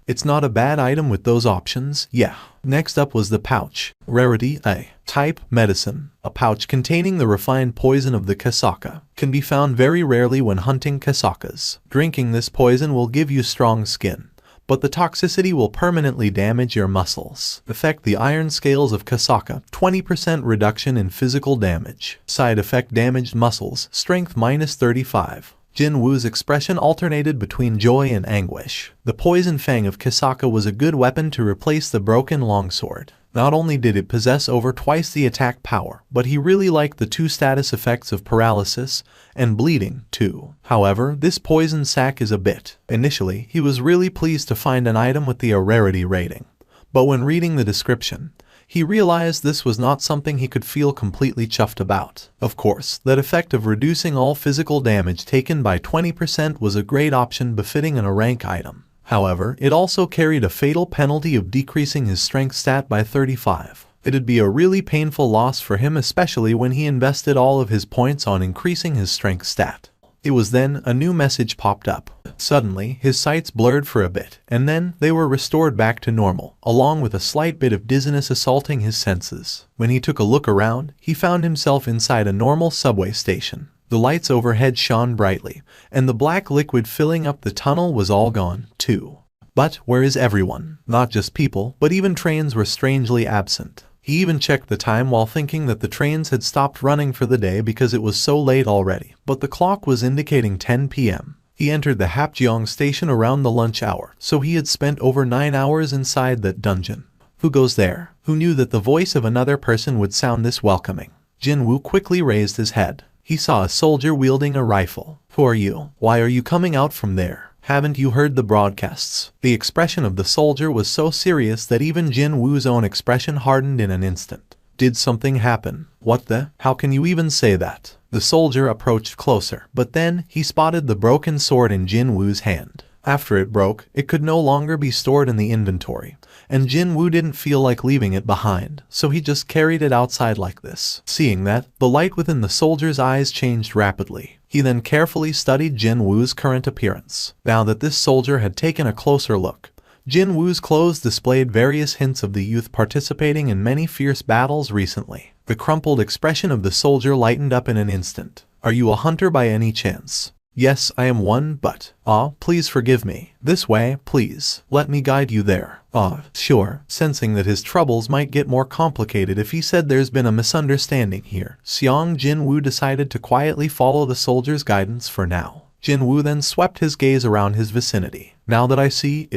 It's not a bad item with those options, yeah. Next up was the pouch. Rarity, A. Type, medicine. A pouch containing the refined poison of the Saga. Can be found very rarely when hunting Sagas. Drinking this poison will give you strong skin, but the toxicity will permanently damage your muscles. Effect: the iron scales of Saga. 20% reduction in physical damage. Side effect: damaged muscles. Strength minus 35. Jin-Woo's expression alternated between joy and anguish. The poison fang of Saga was a good weapon to replace the broken longsword. Not only did it possess over twice the attack power, but he really liked the 2 status effects of paralysis and bleeding, too. However, this poison sac is a bit. Initially, he was really pleased to find an item with the rarity rating. But when reading the description, he realized this was not something he could feel completely chuffed about. Of course, that effect of reducing all physical damage taken by 20% was a great option befitting a rank item. However, it also carried a fatal penalty of decreasing his strength stat by 35. It'd be a really painful loss for him, especially when he invested all of his points on increasing his strength stat. It was then a new message popped up. Suddenly, his sights blurred for a bit, and then they were restored back to normal, along with a slight bit of dizziness assaulting his senses. When he took a look around, he found himself inside a normal subway station. The lights overhead shone brightly, and the black liquid filling up the tunnel was all gone, too. But where is everyone? Not just people, but even trains were strangely absent. He even checked the time while thinking that the trains had stopped running for the day because it was so late already, but the clock was indicating 10 p.m. He entered the Hapjeong station around the lunch hour, so he had spent over 9 hours inside that dungeon. Who goes there? Who knew that the voice of another person would sound this welcoming? Jin-Woo quickly raised his head. He saw a soldier wielding a rifle. Who are you? Why are you coming out from there? Haven't you heard the broadcasts? The expression of the soldier was so serious that even Jin-Woo's own expression hardened in an instant. Did something happen? What the? How can you even say that? The soldier approached closer, but then he spotted the broken sword in Jin-Woo's hand. After it broke, it could no longer be stored in the inventory, and Jin-Woo didn't feel like leaving it behind, so he just carried it outside like this. Seeing that, the light within the soldier's eyes changed rapidly. He then carefully studied Jin-Woo's current appearance. Now that this soldier had taken a closer look, Jin-Woo's clothes displayed various hints of the youth participating in many fierce battles recently. The crumpled expression of the soldier lightened up in an instant. Are you a hunter by any chance? Yes, I am one, but, please forgive me. This way, please. Let me guide you there. Sure. Sensing that his troubles might get more complicated if he said there's been a misunderstanding here, Jin-Woo decided to quietly follow the soldier's guidance for now. Jin-Woo then swept his gaze around his vicinity. Now that I see,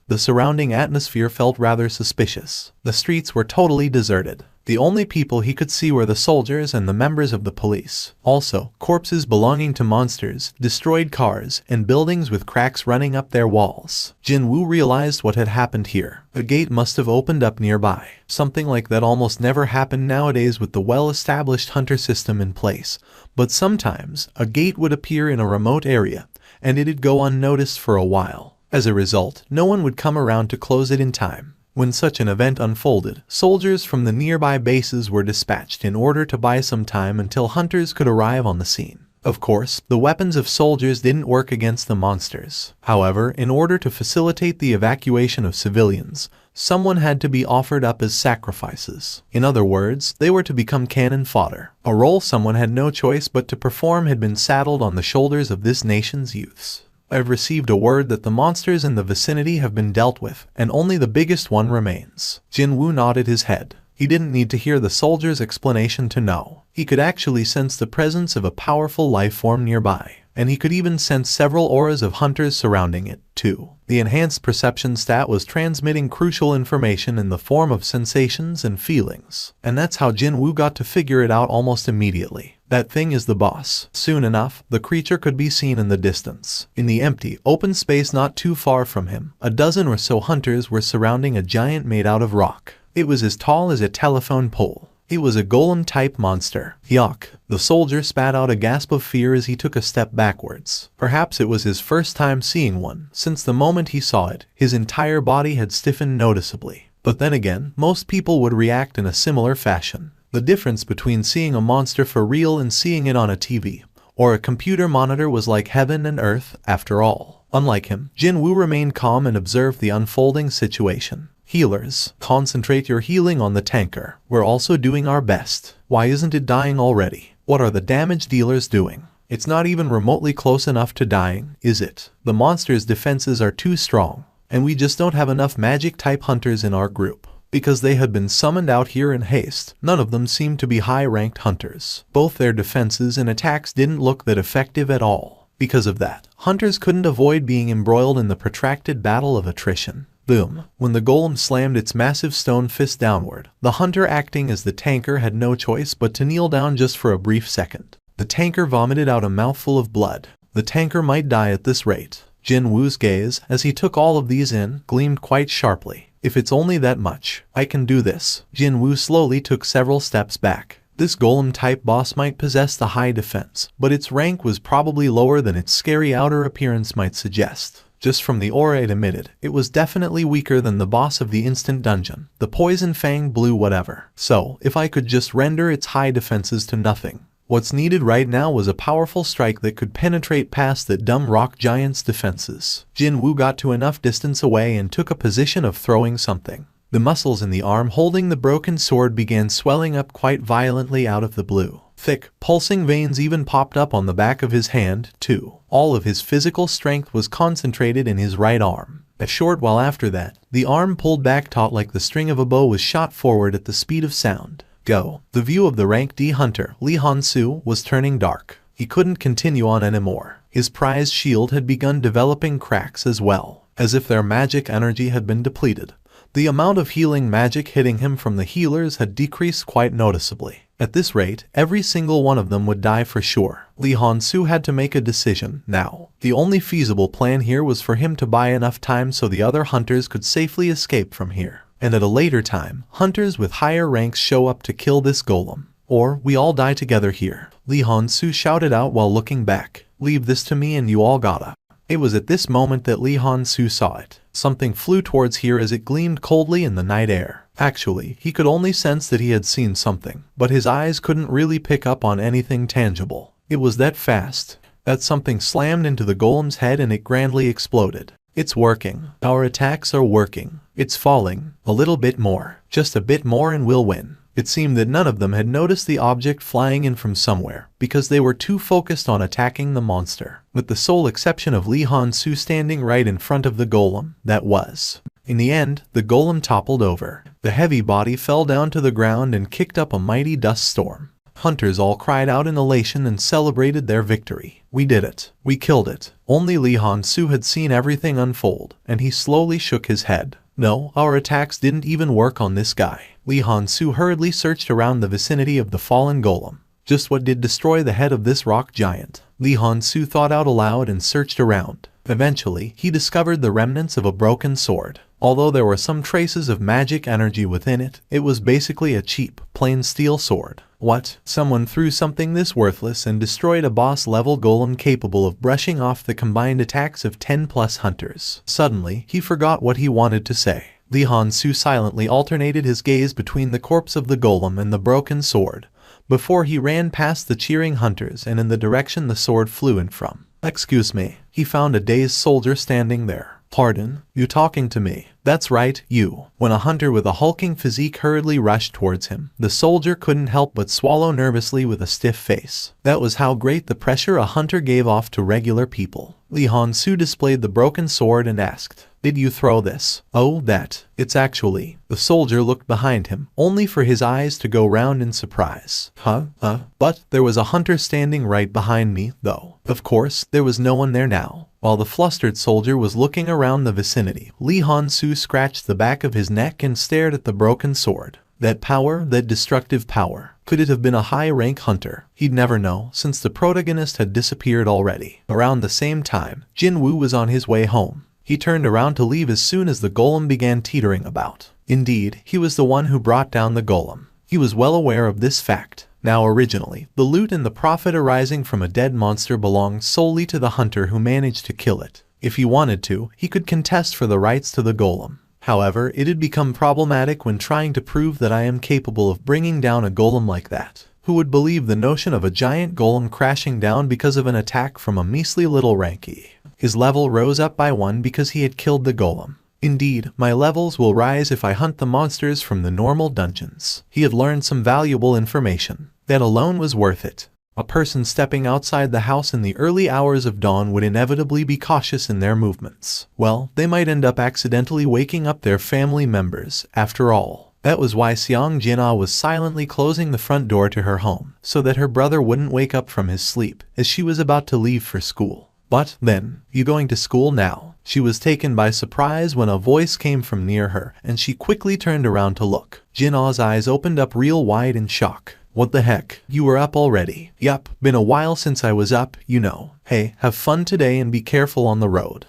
the surrounding atmosphere felt rather suspicious. The streets were totally deserted. The only people he could see were the soldiers and the members of the police. Also, corpses belonging to monsters, destroyed cars, and buildings with cracks running up their walls. Jin-Woo realized what had happened here. A gate must have opened up nearby. Something like that almost never happened nowadays with the well-established hunter system in place. But sometimes, a gate would appear in a remote area, and it'd go unnoticed for a while. As a result, no one would come around to close it in time. When such an event unfolded, soldiers from the nearby bases were dispatched in order to buy some time until hunters could arrive on the scene. Of course, the weapons of soldiers didn't work against the monsters. However, in order to facilitate the evacuation of civilians, someone had to be offered up as sacrifices. In other words, they were to become cannon fodder. A role someone had no choice but to perform had been saddled on the shoulders of this nation's youths. I've received a word that the monsters in the vicinity have been dealt with, and only the biggest one remains. Jin-Woo nodded his head. He didn't need to hear the soldier's explanation to know. He could actually sense the presence of a powerful life form nearby, and he could even sense several auras of hunters surrounding it, too. The enhanced perception stat was transmitting crucial information in the form of sensations and feelings, and that's how Jin-Woo got to figure it out almost immediately. That thing is the boss. Soon enough, the creature could be seen in the distance. In the empty, open space not too far from him, a dozen or so hunters were surrounding a giant made out of rock. It was as tall as a telephone pole. It was a golem-type monster. Yuck. The soldier spat out a gasp of fear as he took a step backwards. Perhaps it was his first time seeing one. Since the moment he saw it, his entire body had stiffened noticeably. But then again, most people would react in a similar fashion. The difference between seeing a monster for real and seeing it on a TV or a computer monitor was like heaven and earth, after all. Unlike him, Jin-Woo remained calm and observed the unfolding situation. Healers, concentrate your healing on the tanker. We're also doing our best. Why isn't it dying already? What are the damage dealers doing? It's not even remotely close enough to dying, is it? The monster's defenses are too strong, and we just don't have enough magic-type hunters in our group. Because they had been summoned out here in haste, none of them seemed to be high-ranked hunters. Both their defenses and attacks didn't look that effective at all. Because of that, hunters couldn't avoid being embroiled in the protracted battle of attrition. Boom. When the golem slammed its massive stone fist downward, the hunter acting as the tanker had no choice but to kneel down just for a brief second. The tanker vomited out a mouthful of blood. The tanker might die at this rate. Jin-Woo's gaze, as he took all of these in, gleamed quite sharply. If it's only that much, I can do this. Jin-Woo slowly took several steps back. This golem-type boss might possess the high defense, but its rank was probably lower than its scary outer appearance might suggest. Just from the aura it emitted, it was definitely weaker than the boss of the instant dungeon, the poison fang blue whatever. So, if I could just render its high defenses to nothing. What's needed right now was a powerful strike that could penetrate past that dumb rock giant's defenses. Jin-Woo got to enough distance away and took a position of throwing something. The muscles in the arm holding the broken sword began swelling up quite violently out of the blue. Thick, pulsing veins even popped up on the back of his hand, too. All of his physical strength was concentrated in his right arm. A short while after that, the arm pulled back taut like the string of a bow was shot forward at the speed of sound. Go. The view of the rank D hunter, Lee Han-soo, was turning dark. He couldn't continue on anymore. His prized shield had begun developing cracks as well, as if their magic energy had been depleted. The amount of healing magic hitting him from the healers had decreased quite noticeably. At this rate, every single one of them would die for sure. Lee Han-soo had to make a decision now. The only feasible plan here was for him to buy enough time so the other hunters could safely escape from here. And at a later time, hunters with higher ranks show up to kill this golem. Or we all die together here. Lee Han-soo shouted out while looking back. Leave this to me and you all gotta. It was at this moment that Lee Han-soo saw it. Something flew towards here as it gleamed coldly in the night air. Actually, he could only sense that he had seen something, but his eyes couldn't really pick up on anything tangible. It was that fast. That something slammed into the golem's head and it grandly exploded. It's working. Our attacks are working. It's falling. A little bit more. Just a bit more and we'll win. It seemed that none of them had noticed the object flying in from somewhere, because they were too focused on attacking the monster, with the sole exception of Lee Han-soo standing right in front of the golem. That was. In the end, the golem toppled over. The heavy body fell down to the ground and kicked up a mighty dust storm. Hunters all cried out in elation and celebrated their victory. We did it. We killed it. Only Lee Han-soo had seen everything unfold, and he slowly shook his head. No, our attacks didn't even work on this guy. Lee Han-soo hurriedly searched around the vicinity of the fallen golem. Just what did destroy the head of this rock giant? Lee Han-soo thought out aloud and searched around. Eventually, he discovered the remnants of a broken sword. Although there were some traces of magic energy within it, it was basically a cheap, plain steel sword. What? Someone threw something this worthless and destroyed a boss-level golem capable of brushing off the combined attacks of 10+ hunters. Suddenly, he forgot what he wanted to say. Lee Han-soo silently alternated his gaze between the corpse of the golem and the broken sword, before he ran past the cheering hunters and in the direction the sword flew in from. Excuse me. He found a dazed soldier standing there. Pardon? You talking to me? That's right, you. When a hunter with a hulking physique hurriedly rushed towards him, the soldier couldn't help but swallow nervously with a stiff face. That was how great the pressure a hunter gave off to regular people. Lee Han-soo displayed the broken sword and asked, "Did you throw this?" "Oh, that. It's actually..." The soldier looked behind him, only for his eyes to go round in surprise. But there was a hunter standing right behind me, though. Of course, there was no one there now. While the flustered soldier was looking around the vicinity, Lee Han-soo scratched the back of his neck and stared at the broken sword. That power, that destructive power. Could it have been a high-rank hunter? He'd never know, since the protagonist had disappeared already. Around the same time, Jin-Woo was on his way home. He turned around to leave as soon as the golem began teetering about. Indeed, he was the one who brought down the golem. He was well aware of this fact. Now originally, the loot and the profit arising from a dead monster belonged solely to the hunter who managed to kill it. If he wanted to, he could contest for the rights to the golem. However, it had become problematic when trying to prove that I am capable of bringing down a golem like that. Who would believe the notion of a giant golem crashing down because of an attack from a measly little rankie? His level rose up by 1 because he had killed the golem. Indeed, my levels will rise if I hunt the monsters from the normal dungeons. He had learned some valuable information. That alone was worth it. A person stepping outside the house in the early hours of dawn would inevitably be cautious in their movements. Well, they might end up accidentally waking up their family members, after all. That was why Seong Jin-ah was silently closing the front door to her home, so that her brother wouldn't wake up from his sleep, as she was about to leave for school. But then, "You going to school now?" She was taken by surprise when a voice came from near her, and she quickly turned around to look. Jin-ah's eyes opened up real wide in shock. "What the heck? You were up already?" "Yup, been a while since I was up, you know. Hey, have fun today and be careful on the road."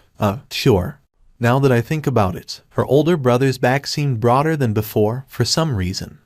Sure." Now that I think about it, her older brother's back seemed broader than before, for some reason.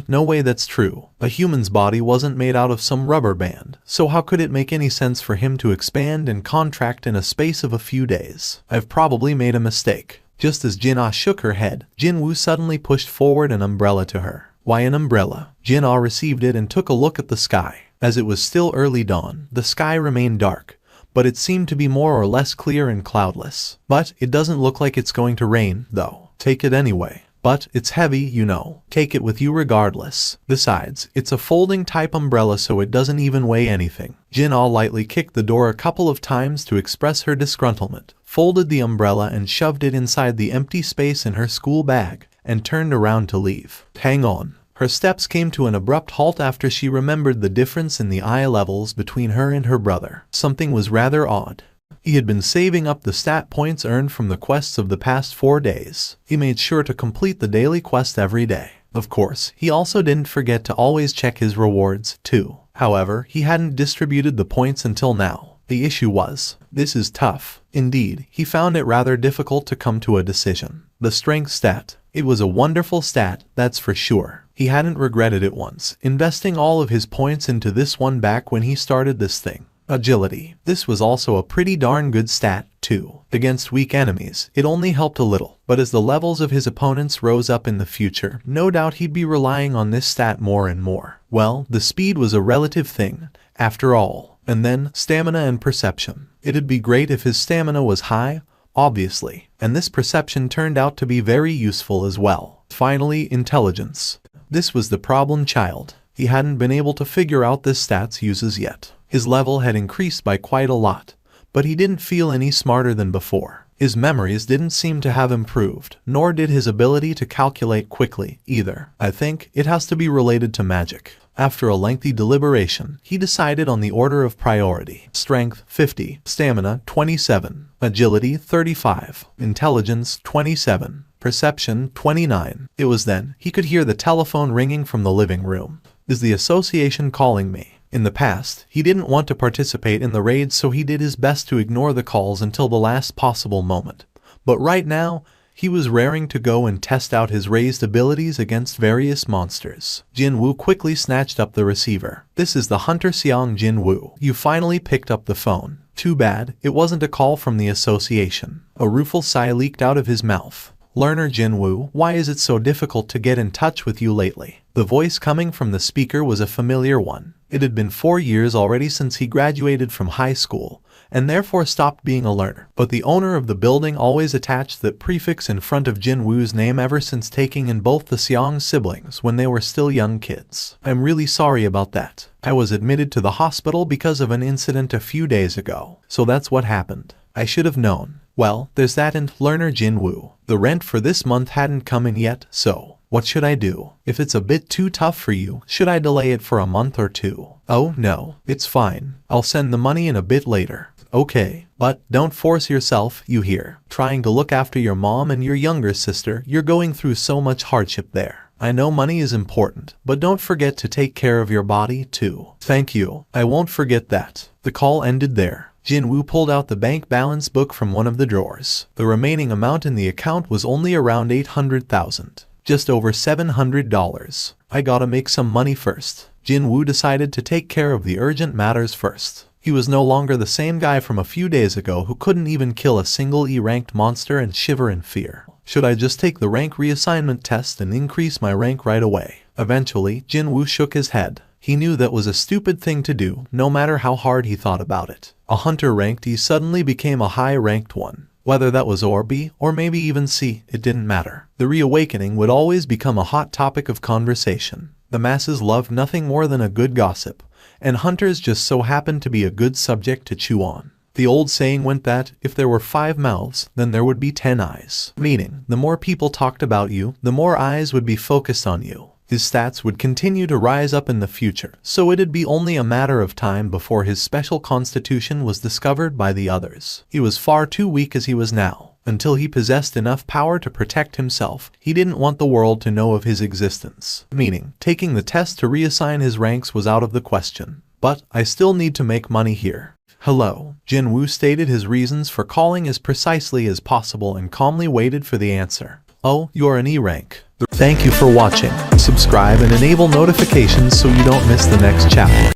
No way that's true. A human's body wasn't made out of some rubber band, so how could it make any sense for him to expand and contract in a space of a few days? I've probably made a mistake. Just as Jin-ah shook her head, Jin-Woo suddenly pushed forward an umbrella to her. Why an umbrella? Jin-ah received it and took a look at the sky. As it was still early dawn, the sky remained dark, but it seemed to be more or less clear and cloudless. But it doesn't look like it's going to rain, though. Take it anyway. But it's heavy, you know. Take it with you regardless. Besides, it's a folding type umbrella so it doesn't even weigh anything. Jin-ah lightly kicked the door a couple of times to express her disgruntlement, folded the umbrella and shoved it inside the empty space in her school bag, and turned around to leave. Hang on. Her steps came to an abrupt halt after she remembered the difference in the eye levels between her and her brother. Something was rather odd. He had been saving up the stat points earned from the quests of the past 4 days. He made sure to complete the daily quest every day. Of course, he also didn't forget to always check his rewards, too. However, he hadn't distributed the points until now. The issue was, this is tough. Indeed, he found it rather difficult to come to a decision. The strength stat. It was a wonderful stat, that's for sure. He hadn't regretted it once, investing all of his points into this one back when he started this thing. Agility. This was also a pretty darn good stat, too. Against weak enemies, it only helped a little, but as the levels of his opponents rose up in the future, no doubt he'd be relying on this stat more and more. Well, the speed was a relative thing, after all. And then, stamina and perception. It'd be great if his stamina was high, obviously, and this perception turned out to be very useful as well. Finally, intelligence. This was the problem child. He hadn't been able to figure out this stat's uses yet. His level had increased by quite a lot, but he didn't feel any smarter than before. His memories didn't seem to have improved, nor did his ability to calculate quickly, either. I think it has to be related to magic. After a lengthy deliberation, he decided on the order of priority. Strength, 50. Stamina, 27. Agility, 35. Intelligence, 27. Perception 29. It was then he could hear the telephone ringing from the living room. Is the association calling me? In the past, he didn't want to participate in the raid, so he did his best to ignore the calls until the last possible moment. But right now, he was raring to go and test out his raised abilities against various monsters. Jin-Woo quickly snatched up the receiver. This is the Hunter Seong Jin-Woo. You finally picked up the phone. Too bad, it wasn't a call from the association. A rueful sigh leaked out of his mouth. Learner Jin-Woo, why is it so difficult to get in touch with you lately? The voice coming from the speaker was a familiar one. It had been 4 years already since he graduated from high school, and therefore stopped being a learner. But the owner of the building always attached that prefix in front of Jin-Woo's name ever since taking in both the Seong siblings when they were still young kids. I'm really sorry about that. I was admitted to the hospital because of an incident a few days ago. So that's what happened. I should have known. Well, there's that, and learner Jin-Woo. The rent for this month hadn't come in yet, so what should I do? If it's a bit too tough for you, should I delay it for a month or two? Oh no, it's fine. I'll send the money in a bit later. Okay, but don't force yourself, you hear. Trying to look after your mom and your younger sister, you're going through so much hardship there. I know money is important, but don't forget to take care of your body too. Thank you, I won't forget that. The call ended there. Jin-Woo pulled out the bank balance book from one of the drawers. The remaining amount in the account was only around 800,000. Just over $700. I gotta make some money first. Jin-Woo decided to take care of the urgent matters first. He was no longer the same guy from a few days ago who couldn't even kill a single E-ranked monster and shiver in fear. Should I just take the rank reassignment test and increase my rank right away? Eventually, Jin-Woo shook his head. He knew that was a stupid thing to do, no matter how hard he thought about it. A hunter ranked E suddenly became a high-ranked one. Whether that was or B, or maybe even C, it didn't matter. The reawakening would always become a hot topic of conversation. The masses loved nothing more than a good gossip, and hunters just so happened to be a good subject to chew on. The old saying went that, if there were 5 mouths, then there would be 10 eyes. Meaning, the more people talked about you, the more eyes would be focused on you. His stats would continue to rise up in the future, so it'd be only a matter of time before his special constitution was discovered by the others. He was far too weak as he was now. Until he possessed enough power to protect himself, he didn't want the world to know of his existence. Meaning, taking the test to reassign his ranks was out of the question. But, I still need to make money here. Hello. Jin-Woo stated his reasons for calling as precisely as possible and calmly waited for the answer. Oh, you're an E rank. Thank you for watching. Subscribe and enable notifications so you don't miss the next chapter.